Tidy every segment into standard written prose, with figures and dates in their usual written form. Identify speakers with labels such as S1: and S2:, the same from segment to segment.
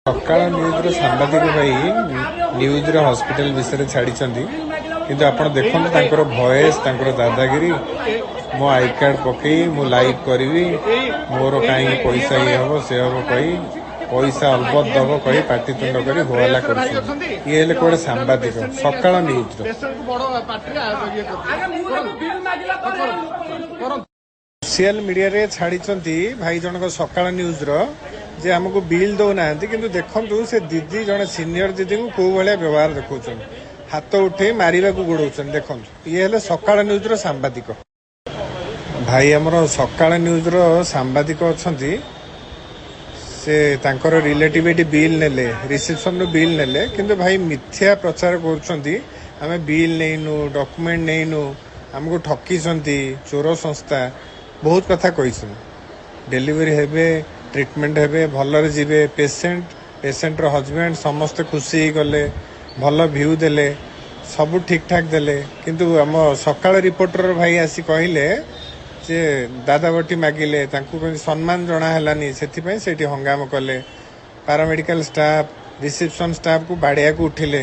S1: ସକାଳ ନ୍ୟୁଜ୍ର ସାମ୍ବାଦିକ ଭାଇ ନ୍ୟୁଜ୍ର ହସ୍ପିଟାଲ ବିଷୟରେ ଛାଡ଼ିଛନ୍ତି, କିନ୍ତୁ ଆପଣ ଦେଖନ୍ତୁ ତାଙ୍କର ଭଏସ୍, ତାଙ୍କର ଦାଦାଗିରି। ମୋ ଆଇ କାର୍ଡ ପକେଇ ମୁଁ ଲାଇଭ୍ କରିବି, ମୋର କାହିଁକି ପଇସା ଇଏ ହେବ ସେ ହେବ କହି, ପଇସା ଅଲବତ ଦେବ କହି ପାଟିତୁଣ୍ଡ କରି ହୋହାଲ୍ଲା କରୁଛନ୍ତି। ଇଏ ହେଲେ କୁଆଡ଼େ ସାମ୍ବାଦିକ ସକାଳ ନ୍ୟୁଜ୍ର। ସୋସିଆଲ ମିଡ଼ିଆରେ ଛାଡ଼ିଛନ୍ତି ଭାଇ ଜଣକ ସକାଳ ନ୍ୟୁଜ୍ର ଯେ ଆମକୁ ବିଲ୍ ଦେଉନାହାନ୍ତି, କିନ୍ତୁ ଦେଖନ୍ତୁ ସେ ଦିଦି ଜଣେ ସିନିୟର ଦିଦିଙ୍କୁ କୋଉ ଭଳିଆ ବ୍ୟବହାର ଦେଖାଉଛନ୍ତି, ହାତ ଉଠେଇ ମାରିବାକୁ ଗୋଡ଼ଉଛନ୍ତି। ଦେଖନ୍ତୁ ଇଏ ହେଲେ ସକାଳ ନ୍ୟୁଜ୍ର ସାମ୍ବାଦିକ। ଭାଇ ଆମର ସକାଳ ନ୍ୟୁଜ୍ର ସାମ୍ବାଦିକ ଅଛନ୍ତି, ସେ ତାଙ୍କର ରିଲେଟିଭ ଏଠି ବିଲ୍ ନେଲେ, ରିସେପସନ୍ରୁ ବିଲ୍ ନେଲେ, କିନ୍ତୁ ଭାଇ ମିଥ୍ୟା ପ୍ରଚାର କରୁଛନ୍ତି। ଆମେ ବିଲ୍ ନେଇନୁ, ଡକୁମେଣ୍ଟ ନେଇନୁ, ଆମକୁ ଠକିଛନ୍ତି, ଚୋର ସଂସ୍ଥା, ବହୁତ କଥା କହିଛନ୍ତି। ଡେଲିଭରି ହେବେ, ଟ୍ରିଟମେଣ୍ଟ ହେବେ, ଭଲରେ ଯିବେ, ପେସେଣ୍ଟର ହଜବେଣ୍ଡ ସମସ୍ତେ ଖୁସି ହେଇଗଲେ, ଭଲ ଭ୍ୟୁ ଦେଲେ, ସବୁ ଠିକ୍ଠାକ୍ ଦେଲେ, କିନ୍ତୁ ଆମ ସକାଳ ରିପୋର୍ଟର ଭାଇ ଆସି କହିଲେ ଯେ ଦାଦାବଟି ମାଗିଲେ, ତାଙ୍କୁ ସମ୍ମାନ ଜଣା ହେଲାନି, ସେଥିପାଇଁ ସେଇଠି ହଙ୍ଗାମ କଲେ। ପାରାମେଡିକାଲ ଷ୍ଟାଫ, ରିସେପସନ୍ ଷ୍ଟାଫକୁ ବାଡ଼ିଆକୁ ଉଠିଲେ।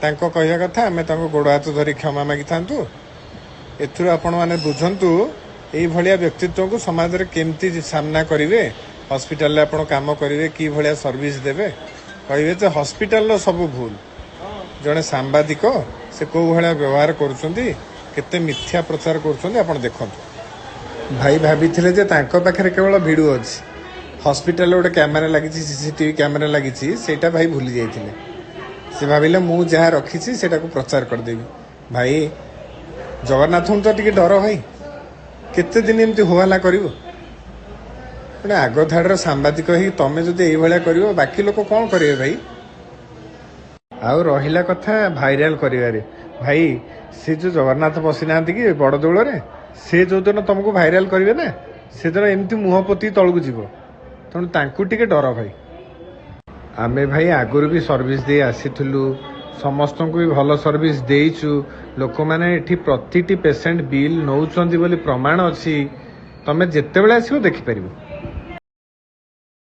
S1: ତାଙ୍କ କହିବା କଥା ଆମେ ତାଙ୍କୁ ଗୋଡ଼ ହାତ ଧରି କ୍ଷମା ମାଗିଥାନ୍ତୁ। ଏଥିରୁ ଆପଣମାନେ ବୁଝନ୍ତୁ ଏଇଭଳିଆ ବ୍ୟକ୍ତିତ୍ୱକୁ ସମାଜରେ କେମିତି ସାମ୍ନା କରିବେ, ହସ୍ପିଟାଲରେ ଆପଣ କାମ କରିବେ, କି ଭଳିଆ ସର୍ଭିସ୍ ଦେବେ। କହିବେ ଯେ ହସ୍ପିଟାଲର ସବୁ ଭୁଲ, ଜଣେ ସାମ୍ବାଦିକ ସେ କୋଉ ଭଳିଆ ବ୍ୟବହାର କରୁଛନ୍ତି, କେତେ ମିଥ୍ୟା ପ୍ରଚାର କରୁଛନ୍ତି ଆପଣ ଦେଖନ୍ତୁ। ଭାଇ ଭାବିଥିଲେ ଯେ ତାଙ୍କ ପାଖରେ କେବଳ ଭିଡ଼ିଓ ଅଛି, ହସ୍ପିଟାଲରେ ଗୋଟେ କ୍ୟାମେରା ଲାଗିଛି, ସିସିଟିଭି କ୍ୟାମେରା ଲାଗିଛି, ସେଇଟା ଭାଇ ଭୁଲି ଯାଇଥିଲେ। ସେ ଭାବିଲେ ମୁଁ ଯାହା ରଖିଛି ସେଇଟାକୁ ପ୍ରଚାର କରିଦେବି। ଭାଇ ଜଗନ୍ନାଥଙ୍କୁ ତ ଟିକେ ଡର ଭାଇ, କେତେ ଦିନ ଏମିତି ହୋହାଲ୍ଲା କରିବ? ଗୋଟେ ଆଗ ଧାଡ଼ିର ସାମ୍ବାଦିକ ହେଇକି ତମେ ଯଦି ଏଇଭଳିଆ କରିବ, ବାକି ଲୋକ କ'ଣ କରିବେ ଭାଇ? ଆଉ ରହିଲା କଥା ଭାଇରାଲ କରିବାରେ, ଭାଇ ସେ ଯୋଉ ଜଗନ୍ନାଥ ବସିନାହାନ୍ତି କି ବଡ଼ ଦେଉଳରେ, ସେ ଯୋଉଦିନ ତମକୁ ଭାଇରାଲ କରିବେ ନା, ସେଦିନ ଏମିତି ମୁହଁ ପୋତି ତଳକୁ ଯିବ। ତେଣୁ ତାଙ୍କୁ ଟିକେ ଡର ଭାଇ। ଆମେ ଭାଇ ଆଗରୁ ବି ସର୍ଭିସ୍ ଦେଇ ଆସିଥିଲୁ, ସମସ୍ତଙ୍କୁ ବି ଭଲ ସର୍ଭିସ୍ ଦେଇଛୁ। ଲୋକମାନେ ଏଠି ପ୍ରତିଟି ପେସେଣ୍ଟ ବିଲ୍ ନେଉଛନ୍ତି ବୋଲି ପ୍ରମାଣ ଅଛି, ତମେ ଯେତେବେଳେ ଆସିବ ଦେଖିପାରିବ।